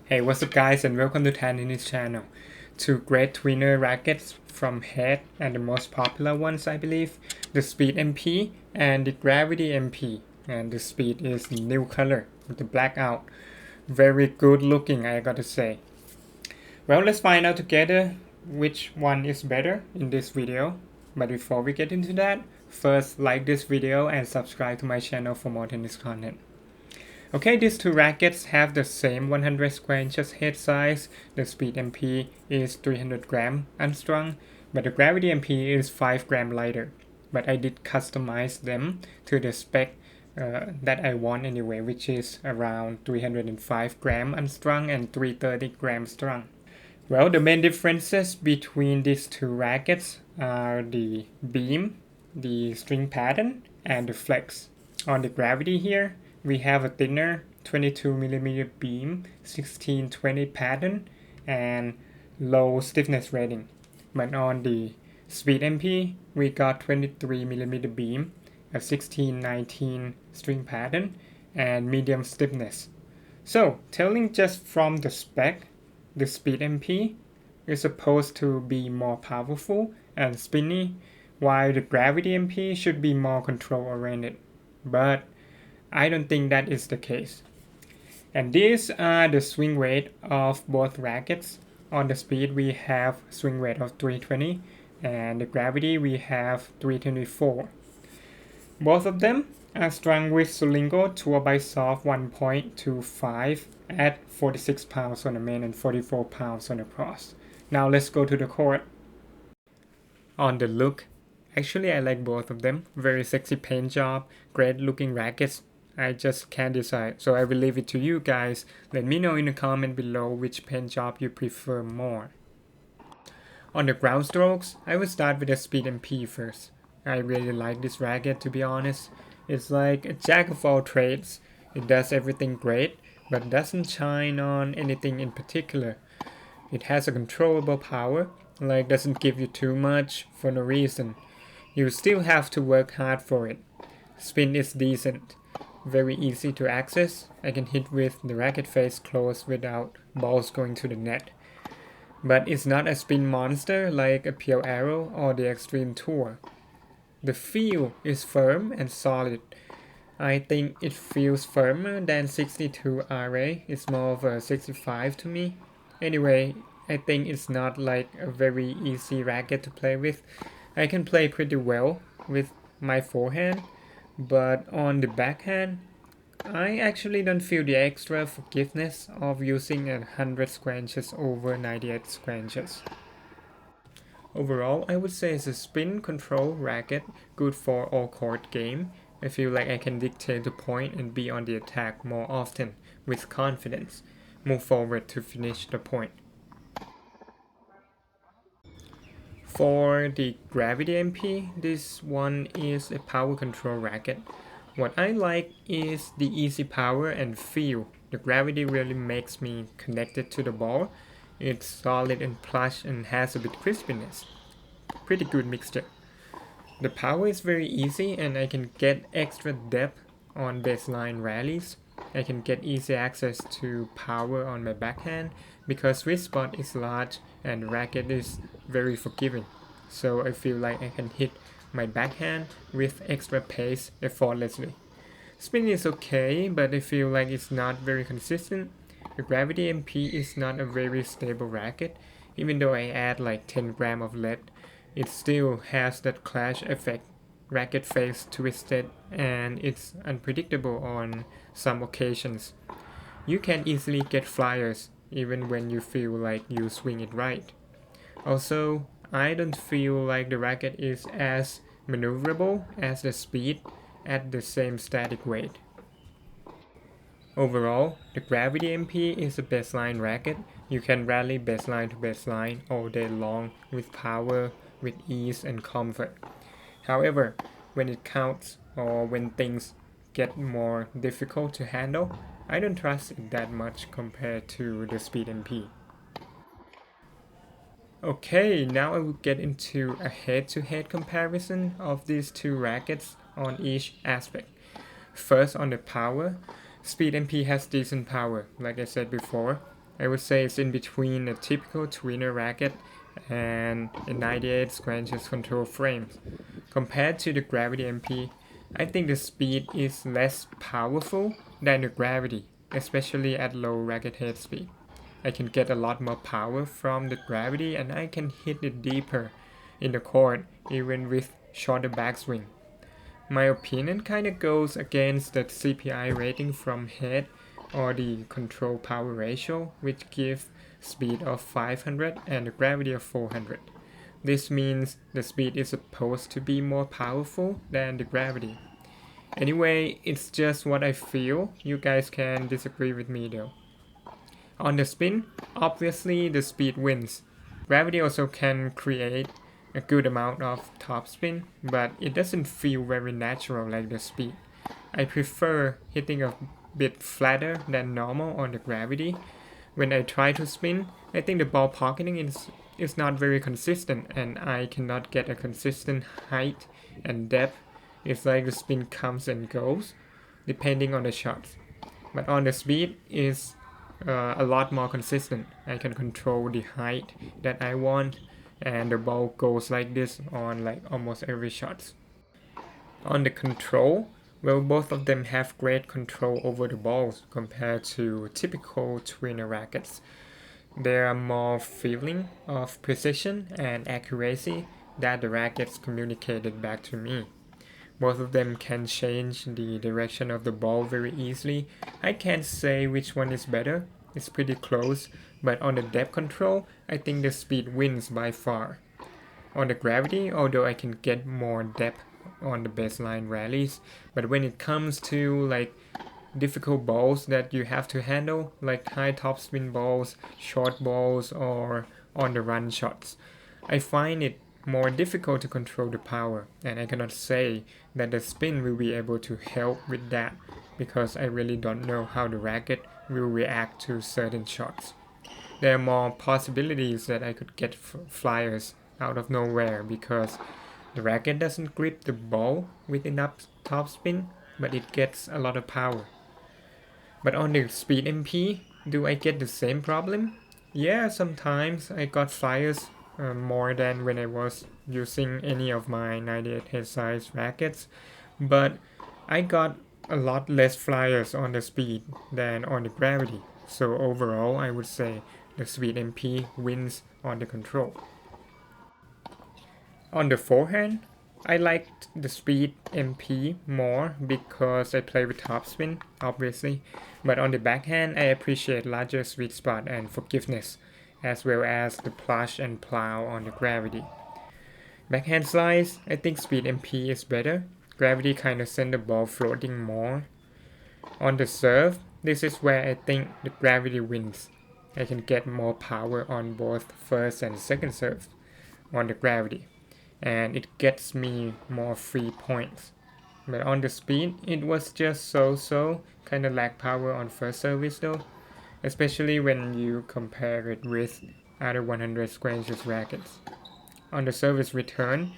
Hey, what's up guys and welcome to Tan in his channel. Two great twinner rackets from Head and the most popular ones I believe, the Speed MP and the Gravity MP. And the Speed is new color with the black out. Very good looking I gotta say. Well, let's find out together which one is better in this video. But before we get into that, first like this video and subscribe to my channel for more tennis content. Okay, these two rackets have the same 100 square inches head size. The Speed MP is 300 gram unstrung, but the Gravity MP is 5 gram lighter. But I did customize them to the spec that I want anyway, which is around 305 gram unstrung and 330 gram strung. Well, the main differences between these two rackets are the beam, the string pattern, and the flex. On the Gravity here, we have a thinner 22mm beam, 1620 pattern, and low stiffness rating. But on the Speed MP, we got 23mm beam, a 1619 string pattern, and medium stiffness. So, telling just from the spec, the Speed MP is supposed to be more powerful and spinny, while the Gravity MP should be more control oriented. But I don't think that is the case. And these are the swing weight of both rackets. On the Speed we have swing weight of 320 and the Gravity we have 324. Both of them are strung with Solingo Tour by Soft 1.25 at 46 pounds on the main and 44 pounds on the cross. Now let's go to the court. On the look, actually I like both of them. Very sexy paint job, great looking rackets. I just can't decide, so I will leave it to you guys. Let me know in the comment below which paint job you prefer more. On the ground strokes, I will start with the Speed MP first. I really like this racket, to be honest. It's like a jack of all trades. It does everything great, but doesn't shine on anything in particular. It has a controllable power, like doesn't give you too much for no reason. You still have to work hard for it. Spin is decent. Very easy to access. I can hit with the racket face closed without balls going to the net. But it's not a spin monster like a Pure Arrow or the Extreme Tour. The feel is firm and solid. I think it feels firmer than 62 RA. It's more of a 65 to me. Anyway, I think it's not like a very easy racket to play with. I can play pretty well with my forehand. But on the backhand, I actually don't feel the extra forgiveness of using 100 square inches over 98 square inches. Overall, I would say it's a spin control racket, good for all court game. I feel like I can dictate the point and be on the attack more often with confidence. Move forward to finish the point. For the Gravity MP, this one is a power control racket. What I like is the easy power and feel. The Gravity really makes me connected to the ball. It's solid and plush and has a bit crispiness. Pretty good mixture. The power is very easy and I can get extra depth on baseline rallies. I can get easy access to power on my backhand because sweet spot is large and the racket is very forgiving. So I feel like I can hit my backhand with extra pace effortlessly. Spin is okay, but I feel like it's not very consistent. The Gravity MP is not a very stable racket. Even though I add like 10 gram of lead, it still has that clash effect. Racket face twisted and it's unpredictable on some occasions. You can easily get flyers even when you feel like you swing it right. Also, I don't feel like the racket is as maneuverable as the Speed at the same static weight. Overall, the Gravity MP is a baseline racket. You can rally baseline to baseline all day long with power, with ease and comfort. However, when it counts or when things get more difficult to handle, I don't trust it that much compared to the Speed MP. Okay, now I will get into a head-to-head comparison of these two rackets on each aspect. First on the power, Speed MP has decent power, like I said before. I would say it's in between a typical tweener racket and a 98 square inches control frame. Compared to the Gravity MP, I think the speed is less powerful than the Gravity, especially at low racket head speed. I can get a lot more power from the Gravity and I can hit it deeper in the court even with shorter backswing. My opinion kinda goes against the CPI rating from head or the control power ratio, which gives speed of 500 and a gravity of 400. This means the speed is supposed to be more powerful than the gravity. Anyway, it's just what I feel. You guys can disagree with me though. On the spin, obviously the speed wins. Gravity also can create a good amount of topspin, but it doesn't feel very natural like the speed. I prefer hitting a bit flatter than normal on the gravity. When I try to spin, I think the ball pocketing is not very consistent and I cannot get a consistent height and depth. It's like the spin comes and goes depending on the shots. But on the speed is a lot more consistent. I can control the height that I want and the ball goes like this on like almost every shot. On the control, well, both of them have great control over the balls compared to typical tweener rackets. There are more feeling of precision and accuracy that the rackets communicated back to me. Both of them can change the direction of the ball very easily. I can't say which one is better. It's pretty close, but on the depth control, I think the speed wins by far. On the gravity, although I can get more depth on the baseline rallies, but when it comes to like difficult balls that you have to handle, like high topspin balls, short balls, or on the run shots, I find it more difficult to control the power, and I cannot say that the spin will be able to help with that because I really don't know how the racket will react to certain shots. There are more possibilities that I could get flyers out of nowhere because the racket doesn't grip the ball with enough topspin, but it gets a lot of power. But on the Speed MP, do I get the same problem? Yeah, sometimes I got flyers more than when I was using any of my 98 head size rackets, but I got a lot less flyers on the speed than on the gravity. So overall, I would say the Speed MP wins on the control. On the forehand, I liked the Speed MP more because I play with topspin, obviously, but on the backhand, I appreciate larger sweet spot and forgiveness, as well as the plush and plow on the gravity. Backhand slice, I think Speed MP is better. Gravity kind of send the ball floating more. On the serve, this is where I think the gravity wins. I can get more power on both first and second serve on the gravity, and it gets me more free points. But on the speed, it was just so, kinda lack power on first service though, especially when you compare it with other 100 square inches rackets. On the service return,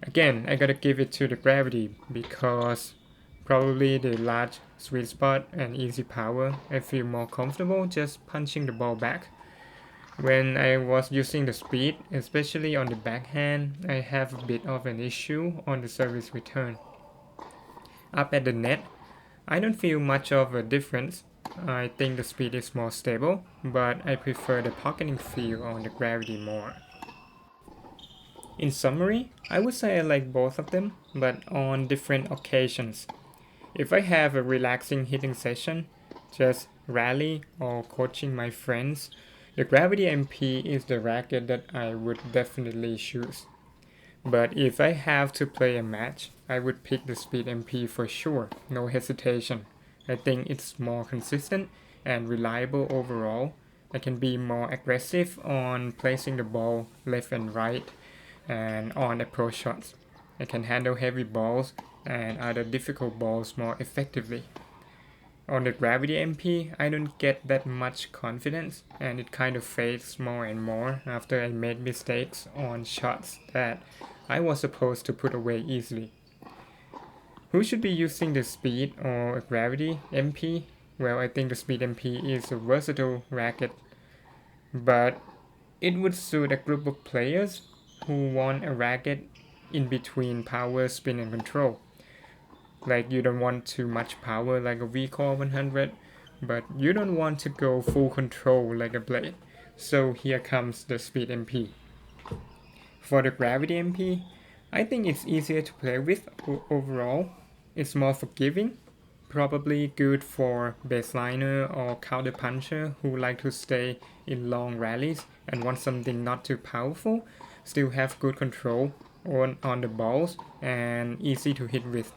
again, I gotta give it to the gravity because probably the large sweet spot and easy power, I feel more comfortable just punching the ball back. When I was using the speed, especially on the backhand, I have a bit of an issue on the service return. Up at the net, I don't feel much of a difference. I think the speed is more stable, but I prefer the pocketing feel on the gravity more. In summary, I would say I like both of them, but on different occasions. If I have a relaxing hitting session, just rally or coaching my friends, the Gravity MP is the racket that I would definitely choose. But if I have to play a match, I would pick the Speed MP for sure, no hesitation. I think it's more consistent and reliable overall. I can be more aggressive on placing the ball left and right and on approach shots. I can handle heavy balls and other difficult balls more effectively. On the Gravity MP, I don't get that much confidence and it kind of fades more and more after I made mistakes on shots that I was supposed to put away easily. Who should be using the Speed or a Gravity MP? well, I think the Speed MP is a versatile racket, but it would suit a group of players who want a racket in between power, spin, and control. Like you don't want too much power like a V-Core 100, but you don't want to go full control like a blade. So here comes the Speed MP. For the Gravity MP, I think it's easier to play with overall. It's more forgiving, probably good for baseliner or counter puncher who like to stay in long rallies and want something not too powerful, still have good control on the balls and easy to hit with.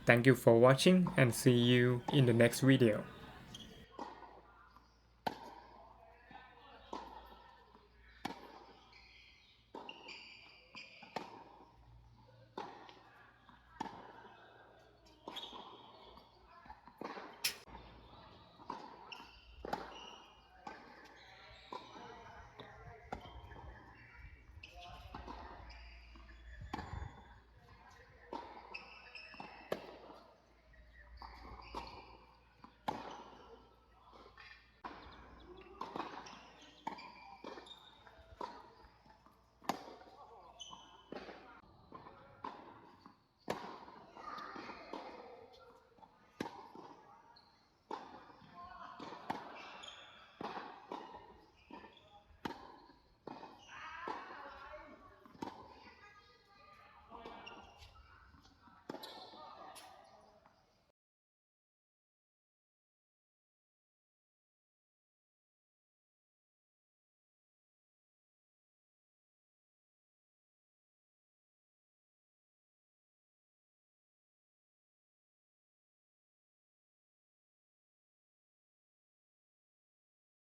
Thank you for watching and see you in the next video.